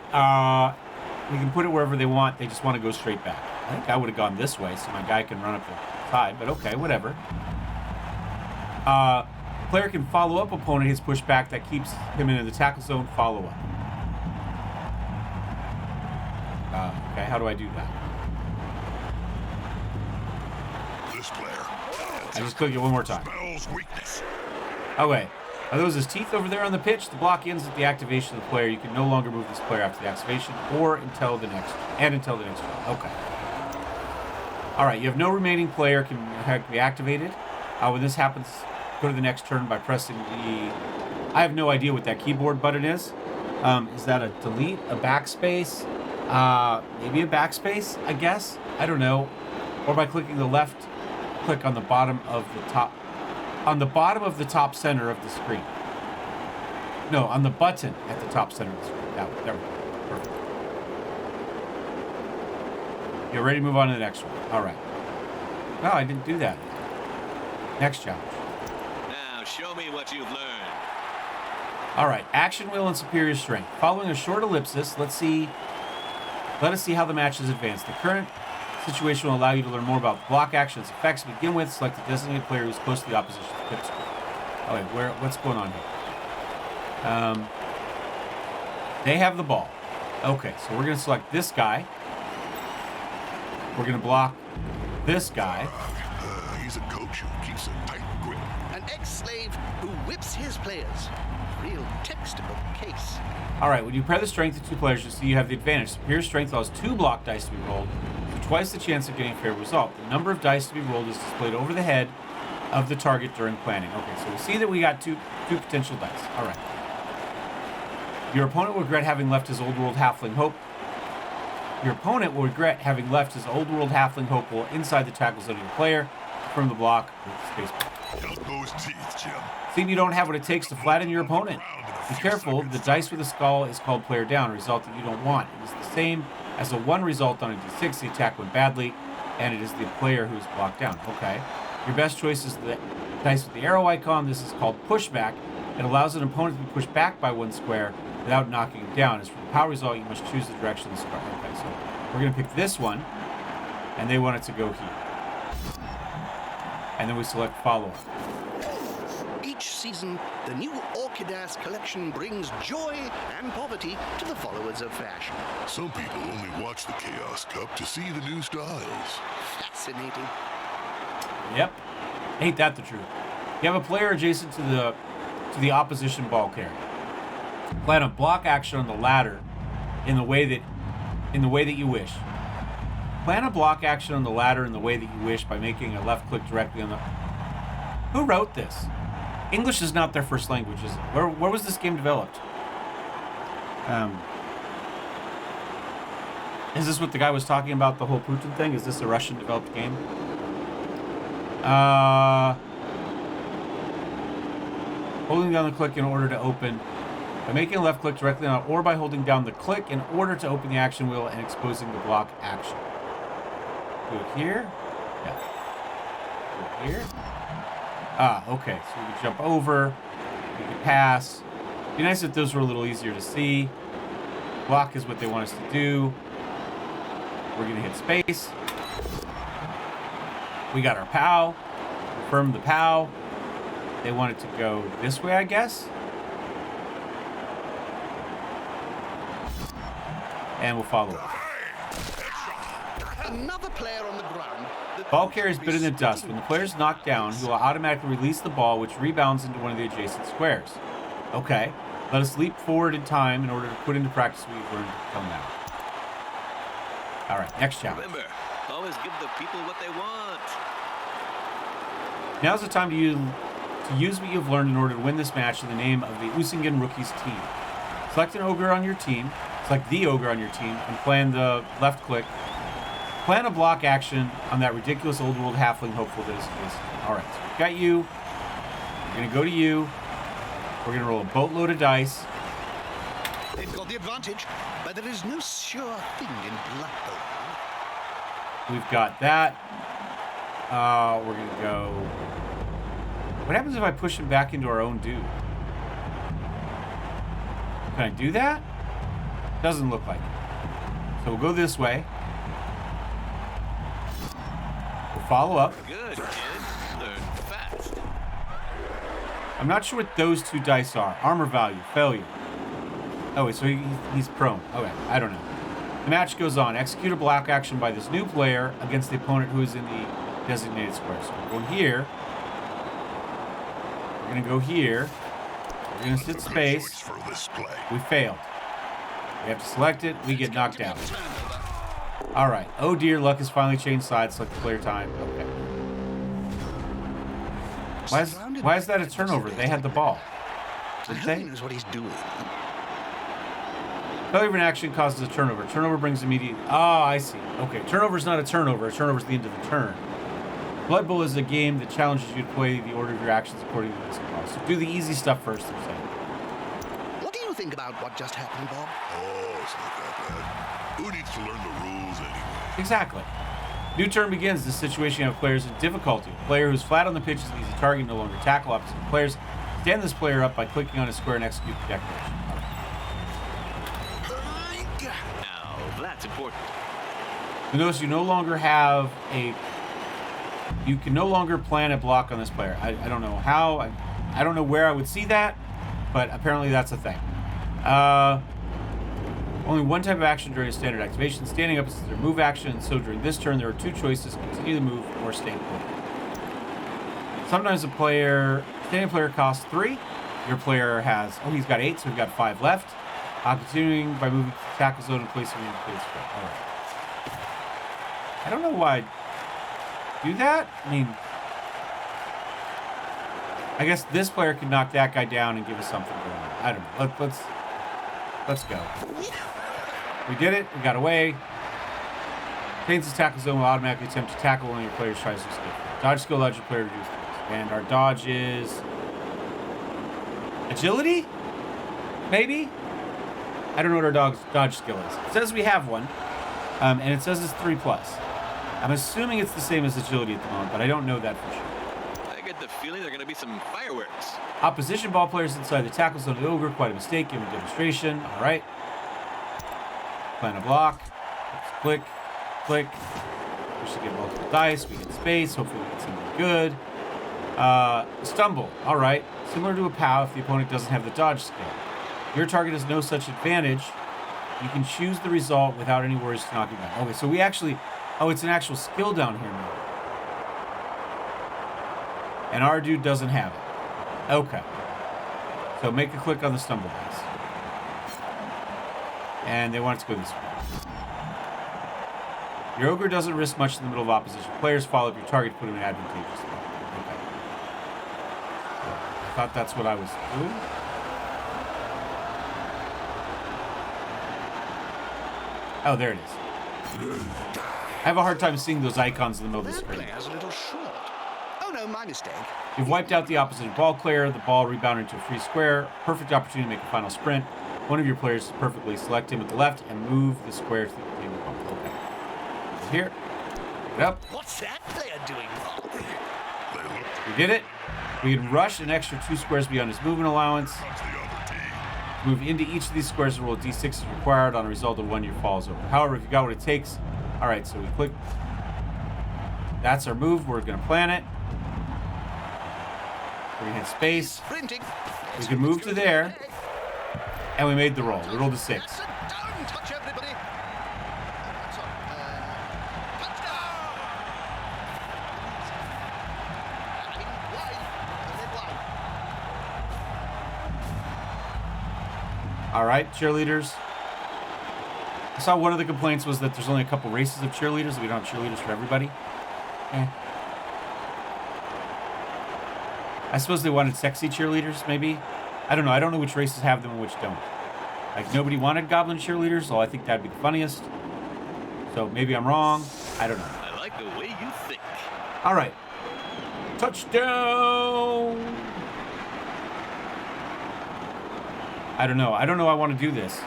we can put it wherever they want. They just want to go straight back. I think I would have gone this way so my guy can run up the side, but okay, whatever. Player can follow up opponent his pushback that keeps him in the tackle zone. Follow up. Okay, how do I do that? This player. I just click it one more time. Spells weakness. Okay. Are those his teeth over there on the pitch? The block ends at the activation of the player. You can no longer move this player after the activation or until the next turn. Okay. All right. You have no remaining player can be activated. When this happens, go to the next turn by pressing the. I have no idea what that keyboard button is. Is that a delete, a backspace, maybe a backspace? I guess. I don't know. Or by clicking the left click on the bottom of the top. On the bottom of the top center of the screen. No, on the button at the top center of the screen. There we go. Perfect. You're ready to move on to the next one. All right. No, I didn't do that. Next challenge. Now show me what you've learned. All right. Action wheel and superior strength. Following a short ellipsis, let us see how the match is advanced. The current situation will allow you to learn more about the block action, its effects. To begin with, select the designated player who's close to the opposition's pip square. Oh, wait, what's going on here? They have the ball. Okay, so we're going to select this guy. We're going to block this guy. He's a coach who keeps a tight grip. An ex-slave who whips his players. Real textbook case. All right, when you pair the strength of two players, you'll see you have the advantage. Superior strength allows 2 block dice to be rolled, for twice the chance of getting a fair result. The number of dice to be rolled is displayed over the head of the target during planning. Okay, so we see that we got two potential dice. All right. Your opponent will regret having left his old world halfling hope. Your opponent will regret having left his old world halfling hope while inside the tackle zone of your player from the block with the space. Count those teeth, Jim. See if you don't have what it takes to flatten your opponent. Be careful, the dice with a skull is called player down, a result that you don't want. It is the same as a 1 result on a d6, the attack went badly, and it is the player who is blocked down. Okay. Your best choice is the dice with the arrow icon. This is called pushback. It allows an opponent to be pushed back by 1 square without knocking him down. As for the power result, you must choose the direction of the square. Okay, so we're going to pick this one, and they want it to go here. And then we select follow-up. Each season, the new Orchid-ass collection brings joy and poverty to the followers of fashion. Some people only watch the Chaos Cup to see the new styles. Fascinating. Yep. Ain't that the truth? You have a player adjacent to the opposition ball carrier. Plan a block action on the ladder in the way that you wish. Plan a block action on the ladder in the way that you wish by making a left click directly on the... Who wrote this? English is not their first language, is it? Where was this game developed? Is this what the guy was talking about, the whole Putin thing? Is this a Russian-developed game? Holding down the click in order to open... By making a left click directly on it, or by holding down the click in order to open the action wheel and exposing the block action. Do it here? Yeah. Do it here? Ah, okay. So we can jump over. We can pass. It'd be nice if those were a little easier to see. Block is what they want us to do. We're going to hit space. We got our POW. Confirm the POW. They want it to go this way, I guess. And we'll follow up. Another player on the ground. Ball carrier is bit in the dust. When the player is knocked down, he will automatically release the ball, which rebounds into one of the adjacent squares. Okay. Let us leap forward in time in order to put into practice what we've learned until now. All right, next challenge. Remember, always give the people what they want. Now's the time to use what you've learned in order to win this match in the name of the Usingen Rookies team. Select an ogre on your team. Select the ogre on your team and plan the left click. Plan a block action on that ridiculous old world halfling hopeful that is facing. All right, so we've got you. We're going to go to you. We're going to roll a boatload of dice. They've got the advantage, but there is no sure thing in Blood Bowl. We've got that. We're going to go... What happens if I push him back into our own dude? Can I do that? Doesn't look like it. So we'll go this way. We'll follow up. Good, kid. Learn fast. I'm not sure what those 2 dice are. Armor value, failure. Oh, wait, so he's prone. Okay, I don't know. The match goes on. Execute a block action by this new player against the opponent who is in the designated square. So we're going here. We're going to go here. We're going to sit space. We failed. We have to select it. We get knocked down. All right. Oh dear, luck has finally changed sides. Select the player time. Okay. Why is that a turnover? They had the ball. I hope he knows what he's doing. Failure of an action causes a turnover. Turnover brings immediate... Oh, I see. Okay, turnover's not a turnover. A turnover's the end of the turn. Blood Bowl is a game that challenges you to play the order of your actions according to this clause. So do the easy stuff first, I'm saying. What do you think about what just happened, Bob? Oh, it's not that bad. Who needs to learn the rules anyway? Exactly. New turn begins. This situation, you have players in difficulty. A player who's flat on the pitch is an easy target, no longer tackle opposite players. Stand this player up by clicking on a square and execute the declaration. Now, that's important. You notice you no longer have a... You can no longer plan a block on this player. I don't know how. I don't know where I would see that, but apparently that's a thing. Only one type of action during a standard activation. Standing up is their move action, and so during this turn there are two choices: continue the move or stay put. Sometimes standing player costs 3. Your player has, he's got 8, so we've got 5 left. Continuing by moving to the tackle zone and placing in place. All right. I don't know why I do that. I mean, I guess this player can knock that guy down and give us something going on. I don't know. Let's go. We did it. We got away. Paints the tackle zone will automatically attempt to tackle one of your players tries to escape. Dodge skill allows your player to reduce this. And our dodge is agility? Maybe? I don't know what our dodge skill is. It says we have one. And it says it's 3+. I'm assuming it's the same as agility at the moment, but I don't know that for sure. I get the feeling there are going to be some fireworks. Opposition ball players inside the tackle zone of the ogre. Quite a mistake. Give him a demonstration. All right. Plan a block. Let's click. Click. We should get multiple dice. We get space. Hopefully we get something good. Stumble. All right. Similar to a POW if the opponent doesn't have the dodge skill. Your target has no such advantage. You can choose the result without any worries to knock you back. Okay, so we actually... Oh, it's an actual skill down here now. And our dude doesn't have it. Okay. So make a click on the stumble dice. And they want it to go this way. Your ogre doesn't risk much in the middle of opposition. Players follow up your target to put him in advantageous. Okay. I thought that's what I was doing. Oh, there it is. I have a hard time seeing those icons in the middle of the screen. Player's a little short. Oh no, my mistake. You've wiped out the opposite ball player. The ball rebounded into a free square. Perfect opportunity to make a final sprint. One of your players is perfectly select him at the left and move the square to the beginning of the ball. Okay. Here. Pick it up. What's that player doing wrong? We did it. We can rush an extra 2 squares beyond his movement allowance. That's the other team. Move into each of these squares and roll a d6 as required. On a result of 1, your falls over. However, if you got what it takes... All right, so we click. That's our move. We're going to plan it. We're going to hit space. Sprinting. We can move to there. And we made the roll. We rolled a 6. Don't touch everybody. Sorry. Touchdown. All right, cheerleaders. I saw one of the complaints was that there's only a couple races of cheerleaders. We don't have cheerleaders for everybody. I suppose they wanted sexy cheerleaders, maybe. I don't know. I don't know which races have them and which don't. Like, nobody wanted goblin cheerleaders, so I think that'd be the funniest. So maybe I'm wrong. I don't know. I like the way you think. All right. Touchdown! I don't know. I don't know I want to do this.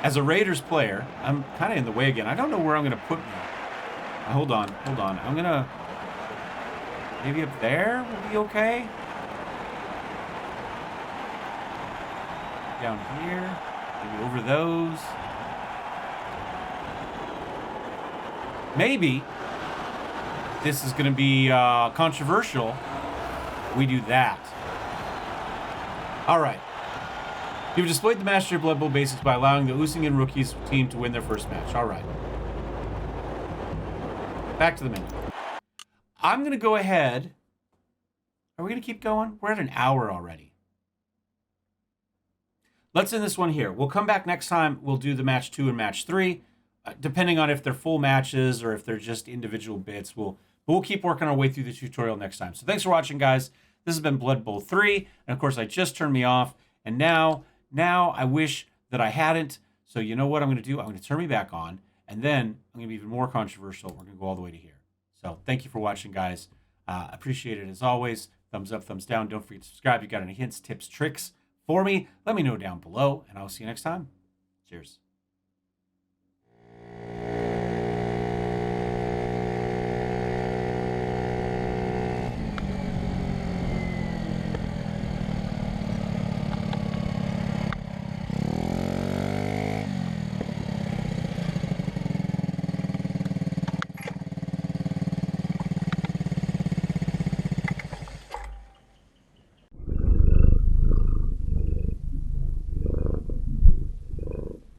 As a Raiders player, I'm kind of in the way again. I don't know where I'm going to put me. Hold on. I'm going to... Maybe up there will be okay? Down here. Maybe over those. Maybe this is going to be controversial. We do that. All right. You've displayed the Master of Blood Bowl basics by allowing the Usingen rookies team to win their first match. All right. Back to the menu. I'm going to go ahead. Are we going to keep going? We're at an hour already. Let's end this one here. We'll come back next time. We'll do the match 2 and match 3. Depending on if they're full matches or if they're just individual bits. We'll keep working our way through the tutorial next time. So thanks for watching, guys. This has been Blood Bowl 3. And of course, I just turned me off. And now I wish that I hadn't. So you know what I'm going to do? I'm going to turn me back on. And then I'm going to be even more controversial. We're going to go all the way to here. So thank you for watching, guys. Appreciate it as always. Thumbs up, thumbs down. Don't forget to subscribe. If you got any hints, tips, tricks for me, let me know down below. And I'll see you next time. Cheers.